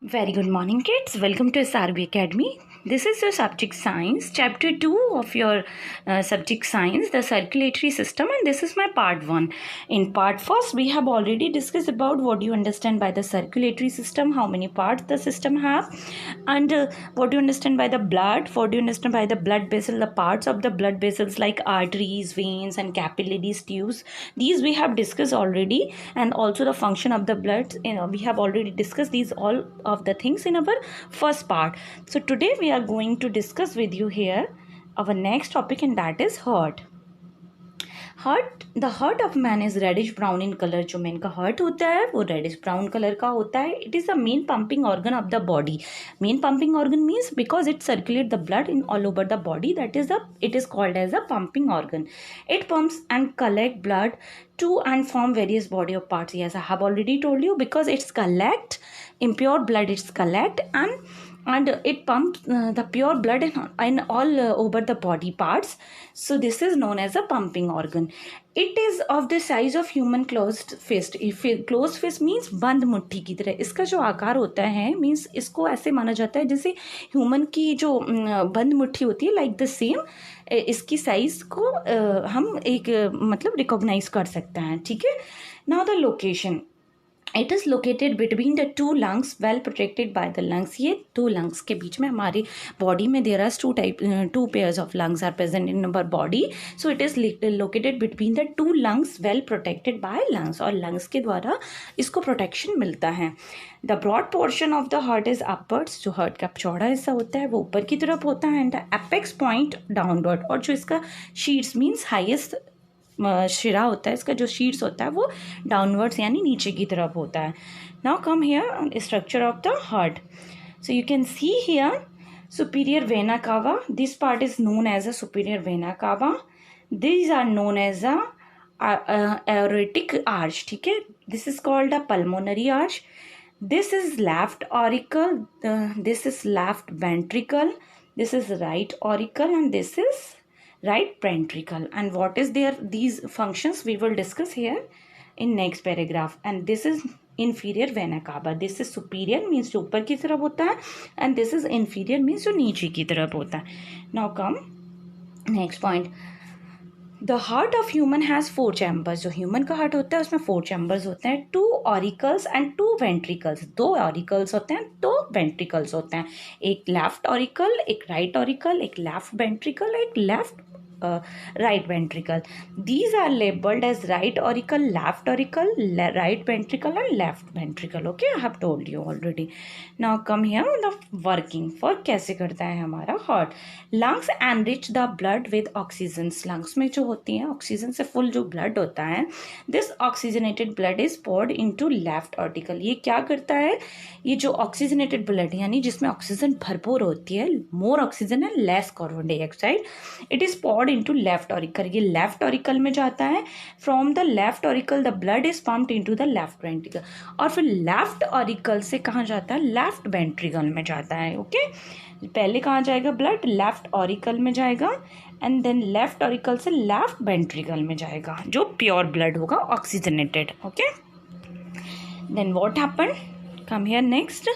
Very good morning, kids. Welcome to SRB Academy. This is your subject science, chapter 2 of your subject science, the circulatory system, and this is my part 1. In part first, we have already discussed about what do you understand by the circulatory system, how many parts the system have, and what do you understand by the blood, what do you understand by the blood vessel, the parts of the blood vessels like arteries, veins, and capillaries, tubes. These we have discussed already, and also the function of the blood. We have already discussed these all of the things in our first part. So today we are going to discuss with you here our next topic, and that is heart. The heart of man is reddish brown in color. जो man का heart होता है वो reddish brown color का होता है. It is the main pumping organ of the body. Main pumping organ means because it circulates the blood in all over the body. It is called as a pumping organ. It pumps and collect blood to and from various body of parts. Yes, I have already told you, because it's collect impure blood, it's collect and it pumps the pure blood in all over the body parts. So this is known as a pumping organ. It is of the size of human closed fist. If closed fist means बंद मुट्ठी की तरह. इसका जो आकार होता है means इसको ऐसे माना जाता है जैसे ह्यूमन की जो बंद मुट्ठी होती है, लाइक द सेम इसकी साइज को हम एक मतलब रिकॉग्नाइज कर सकते हैं. ठीक है. Now the location. It is located between the two lungs, well protected by the lungs. ये दो लंग्स के बीच में हमारी बॉडी में there are two pairs of lungs are present in our body. So it is located between the two lungs, well protected by lungs. और lungs के द्वारा इसको प्रोटेक्शन मिलता है. The broad portion of the heart is upwards. जो heart का चौड़ा हिस्सा होता है वो ऊपर की तरफ होता है, and the apex point downward. और जो इसका शीट्स मीन्स हाइएस्ट शिरा होता है, इसका जो शीट्स होता है वो डाउनवर्ड्स यानी नीचे की तरफ होता है. Now come here structure of the heart. So you can see here superior vena cava. This part is known as a superior vena cava. These are known as a aortic arch. ठीक है. This is called a pulmonary arch. This is left auricle, this is left ventricle, this is right auricle, and this is right ventricle. And what is these functions we will discuss here in next paragraph. And this is inferior vena cava. This is superior means जो ऊपर की तरफ होता है, and this is inferior means जो नीचे की तरफ होता है. Now come next point. The heart of human has 4 chambers. जो human का heart होता है उसमें 4 chambers होते हैं. 2 auricles and 2 ventricles. 2 auricles होते हैं, 2 ventricles होते हैं. एक left auricle, एक right auricle, एक left ventricle, एक left right ventricle. These are labeled as right auricle, left auricle, right ventricle, and left ventricle. Okay, I have told you already. Now come here the working for कैसे करता है हमारा heart. Lungs enrich the blood with oxygen. Lungs में जो होती है oxygen से full जो ब्लड होता है, this oxygenated blood is poured into left auricle. ये क्या करता है, ये जो ऑक्सीजनेटेड ब्लड यानी जिसमें ऑक्सीजन भरपूर होती है, मोर ऑक्सीजन है less carbon dioxide, it is poured into left auricle. ये लेफ्ट ऑरिकल में जाता है. From the left auricle the blood is pumped into the left ventricle. और फिर लेफ्ट ऑरिकल से कहाँ जाता है, लेफ्ट वेंट्रिकल में जाता है. ओके. पहले कहाँ जाएगा ब्लड, लेफ्ट ऑरिकल में जाएगा, एंड देन लेफ्ट ऑरिकल से लेफ्ट वेंट्रिकल में जाएगा जो प्योर ब्लड होगा oxygenated. Okay. Then what happened, come here next.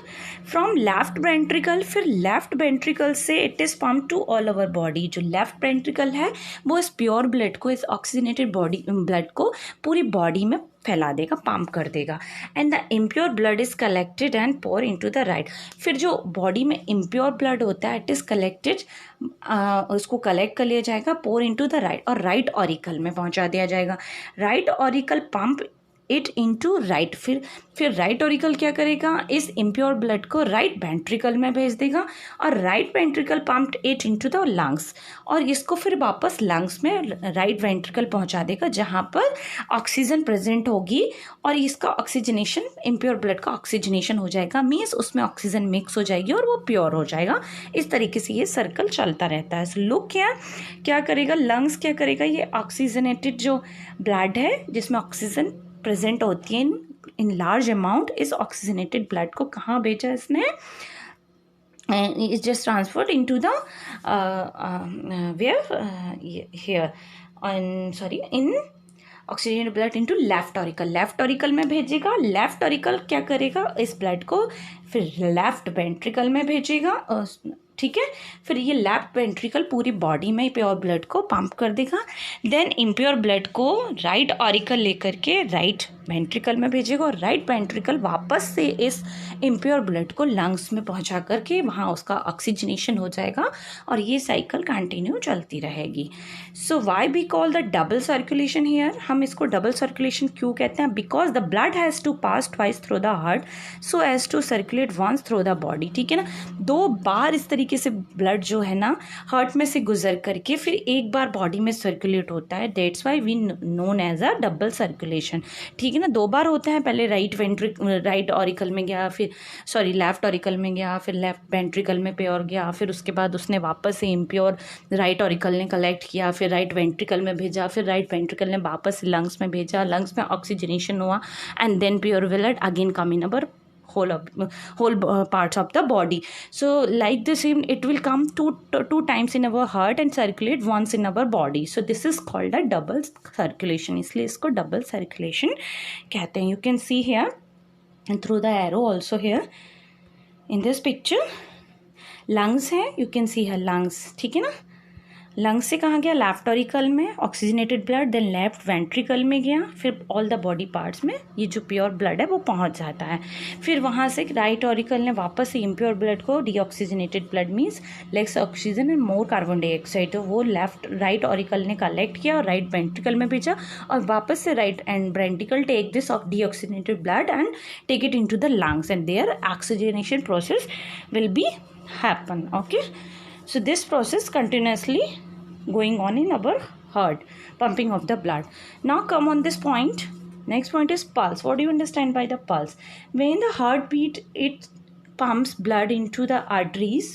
From left ventricle, फिर लेफ्ट वेंट्रिकल से it is pump to all over body. जो लेफ्ट वेंट्रिकल है वो इस प्योर ब्लड को, इस ऑक्सीजनेटेड बॉडी ब्लड को पूरी बॉडी में फैला देगा, पंप कर देगा. And the impure blood is collected and pour into the right. फिर जो बॉडी में इम्प्योर ब्लड होता है इट इज कलेक्टेड, उसको कलेक्ट कर लिया जाएगा, पोर इनटू द राइट, और राइट ऑरिकल में पहुंचा दिया जाएगा. Right auricle pump it into right. फिर राइट ऑरिकल क्या करेगा, इस इम्प्योर ब्लड को राइट वेंट्रिकल में भेज देगा, और right ventricle pumped it into the lungs, और इसको फिर वापस लंग्स में राइट वेंट्रिकल पहुंचा देगा जहां पर ऑक्सीजन प्रेजेंट होगी, और इसका ऑक्सीजनेशन, इम्प्योर ब्लड का ऑक्सीजनेशन हो जाएगा, मीन्स उसमें ऑक्सीजन मिक्स हो जाएगी और वो प्योर हो जाएगा. इस तरीके से ये सर्कल चलता रहता है. लुक क्या करेगा, लंग्स क्या करेगा, ये ऑक्सीजनेटेड जो ब्लड है जिसमें ऑक्सीजन प्रेजेंट होती है इन लार्ज अमाउंट, इस ऑक्सीजनेटेड ब्लड को कहाँ भेजा इसने, is just transferred into the where here, in oxygenated blood into left auricle, left auricle में भेजेगा, लेफ्ट ऑरिकल क्या करेगा, इस ब्लड को फिर लेफ्ट वेंट्रिकल में भेजेगा, ठीक है। फिर ये लेफ्ट वेंट्रिकल पूरी बॉडी में प्योर ब्लड को पंप कर देगा। देन इम्प्योर ब्लड को राइट ऑरिकल लेकर के राइट वेंट्रिकल में भेजेगा और राइट वेंट्रिकल वापस से इस इम्प्योर ब्लड को लंग्स में पहुंचा करके वहाँ उसका ऑक्सीजनेशन हो जाएगा और ये साइकिल कंटिन्यू चलती रहेगी। So why we call the double circulation here, हम इसको डबल सर्कुलेशन क्यों कहते हैं, because the blood has to pass twice through the heart so as to circulate once through the body, ठीक है ना। 2 बार इस तरीके से ब्लड जो है ना हार्ट में से गुजर करके फिर एक बार बॉडी में सर्कुलेट होता है, that's why we known as a double circulation, ठीक है ना। 2 बार होता है, पहले राइट ऑरिकल में गया, फिर सॉरी लेफ्ट ऑरिकल में गया, फिर लेफ्ट वेंट्रिकल में प्योर गया, फिर उसके बाद उसने वापस से इम्प्योर राइट ऑरिकल ने कलेक्ट किया, फिर राइट वेंट्रिकल में भेजा, फिर राइट वेंट्रिकल ने वापस लंग्स में भेजा, लंग्स में ऑक्सीजनेशन हुआ and then pure blood again come in our whole parts of the body. So like the same it will come two times in our heart and circulate once in our body. So this is called a double circulation, इसलिए इसको double circulation कहते हैं. You can see here and through the arrow also here in this picture lungs है, you can see here lungs, ठीक है ना. Lungs से कहाँ गया, लेफ्ट ऑरिकल में oxygenated blood, then left ventricle में गया, फिर ऑल द बॉडी पार्ट्स में ये जो प्योर ब्लड है वो पहुँच जाता है. फिर वहाँ से राइट ऑरिकल ने वापस से इम्प्योर ब्लड को, deoxygenated blood means less oxygen and more carbon dioxide, तो वो राइट ऑरिकल ने कलेक्ट किया और राइट वेंट्रिकल में भेजा और वापस से right and ventricle take this off deoxygenated blood and take it into the lungs and there oxygenation process will be happen. Okay, so this process continuously going on in our heart, pumping of the blood. Now come on this point. Next point is pulse. What do you understand by the pulse? When the heartbeat it pumps blood into the arteries.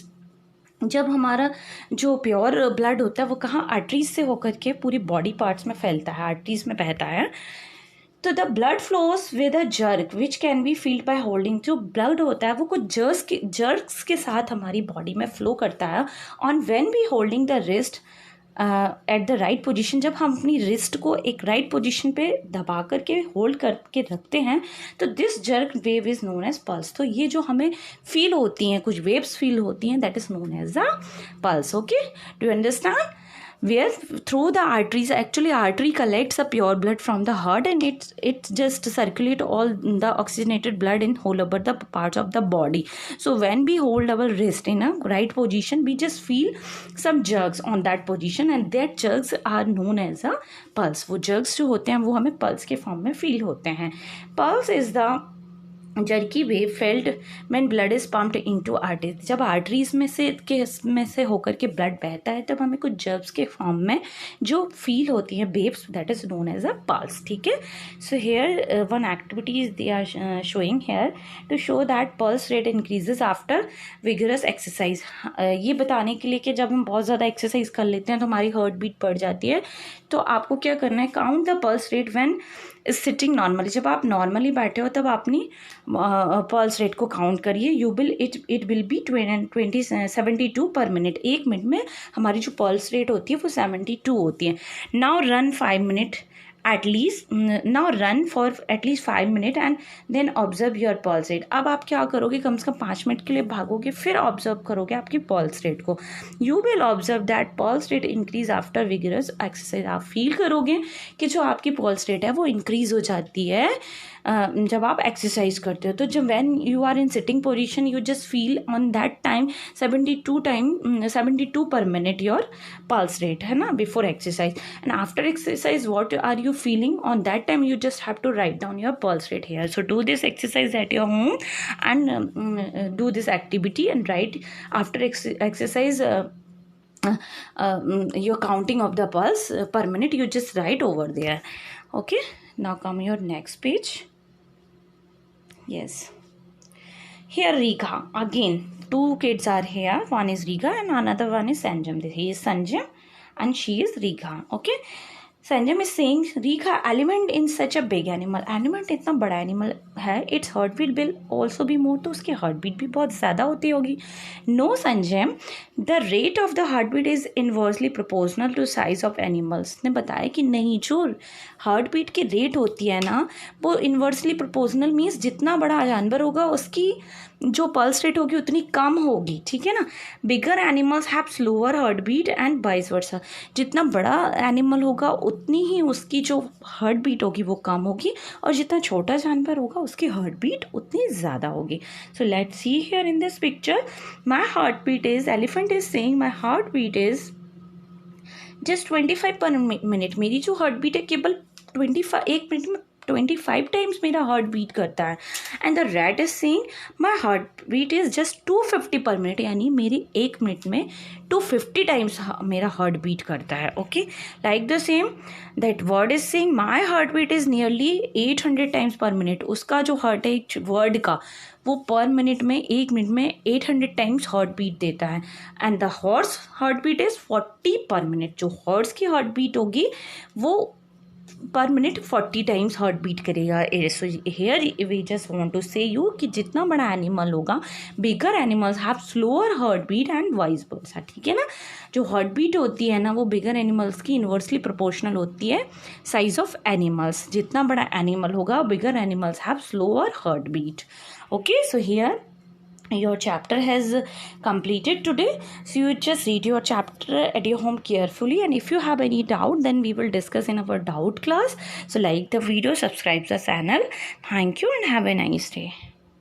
जब हमारा जो pure blood होता है वो कहाँ, arteries से होकर के पूरी बॉडी पार्ट्स में फैलता है, आर्टरीज में बहता है. तो the blood flows with a jerk which can be field by holding. जो ब्लड होता है वो कुछ जर्क्स के साथ हमारी बॉडी में फ्लो करता है. On when we holding the wrist at the right position, जब हम अपनी रिस्ट को एक राइट पोजीशन पे दबा करके होल्ड करके रखते हैं तो this jerk wave is known as pulse. तो ये जो हमें फील होती हैं, कुछ वेव्स फील होती हैं, that is known as a pulse. Okay, do you understand? Where through the arteries, actually artery collects a pure blood from the heart and it just circulate all the oxygenated blood in whole over the parts of the body. So when we hold our wrist in a right position, we just feel some jerks on that position and that jerks are known as a pulse. वो jerks जो होते हैं वो हमें pulse के form में feel होते हैं. Pulse is the jerky wave felt when blood is pumped into arteries. जब आर्टरीज में से होकर के ब्लड बहता है तब हमें कुछ जर्ब्स के फॉर्म में जो फील होती हैं waves, that is known as a pulse. ठीक है. So here one activities they are showing here to show that pulse rate increases after vigorous exercise. ये बताने के लिए कि जब हम बहुत ज़्यादा एक्सरसाइज कर लेते हैं तो हमारी हार्ट बीट बढ़ जाती है. तो आपको क्या करना है, count the pulse rate when sitting normally. जब आप नॉर्मली बैठे हो तब अपनी पल्स रेट को काउंट करिए. You will it will be 72 per minute. 1 minute में हमारी जो पल्स रेट होती है वो 72 होती है. Now run 5 minute at least. Now run for at least 5 minutes and then observe your pulse rate. अब आप क्या करोगे, कम से कम 5 मिनट के लिए भागोगे, फिर ऑब्जर्व करोगे आपकी पल्स रेट को. You will observe that pulse rate increase after vigorous exercise. आप फील करोगे कि जो आपकी पल्स रेट है वो इंक्रीज हो जाती है जब आप एक्सरसाइज करते हो. तो जब when you are in sitting position you just feel on that time 72 per minute your pulse rate, है ना, before exercise. And after exercise what are you feeling on that time, you just have to write down your pulse rate here. So do this exercise at your home and do this activity and write after exercise your counting of the pulse per minute, you just write over there. Okay, now come your next page. Yes, here Riga again, 2 kids are here. One is Riga and another one is Sanjam. He is Sanjam and she is Riga. Okay, Sanjam is saying रेखा elephant in such a big animal, animal इतना बड़ा animal है, its heart beat will also be more, तो उसकी heart beat भी बहुत ज़्यादा होती होगी. No Sanjam, the rate of the heart beat is inversely proportional to size of animals. ने बताया कि नहीं, जो हार्ट बीट की रेट होती है ना वो इनवर्सली प्रोपोर्शनल मीन्स जितना बड़ा जानवर होगा उसकी जो पल्स रेट होगी उतनी कम होगी. ठीक है ना. Bigger animals have slower heart beat and vice versa. जितना बड़ा एनिमल होगा उतनी ही उसकी जो हार्ट बीट होगी वो कम होगी, और जितना छोटा जानवर होगा उसकी हार्ट बीट उतनी ज़्यादा होगी. So let's see here in this picture, my heart beat is, elephant is saying my heart beat is just 25 per minute. मेरी जो हार्ट बीट है केवल 25, एक मिनट में 25 टाइम्स मेरा हार्ट बीट करता है. And the rat is saying my heart beat is just 250 per minute, यानी मेरी एक मिनट में 250 टाइम्स मेरा हार्ट बीट करता है. Okay, like the same that word is saying my heart beat is nearly 800 times per minute. उसका जो heart है एक वर्ड का वो पर मिनट में, एक मिनट में 800 टाइम्स हार्ट बीट देता है. And the horse heart beat is 40 per minute. जो हॉर्स की हार्ट बीट होगी वो पर मिनट 40 टाइम्स हार्ट बीट करेगा. So here we just want to say you कि जितना बड़ा एनिमल होगा, bigger animals have slower heart beat and vice versa. ठीक है ना. जो हार्ट बीट होती है ना वो बिगर एनिमल्स की इन्वर्सली प्रोपोर्शनल होती है साइज ऑफ एनिमल्स. जितना बड़ा एनिमल होगा bigger animals have slower heart beat. Okay, so here your chapter has completed today, so you just read your chapter at your home carefully, and if you have any doubt then we will discuss in our doubt class. So like the video, subscribe the channel. Thank you and have a nice day.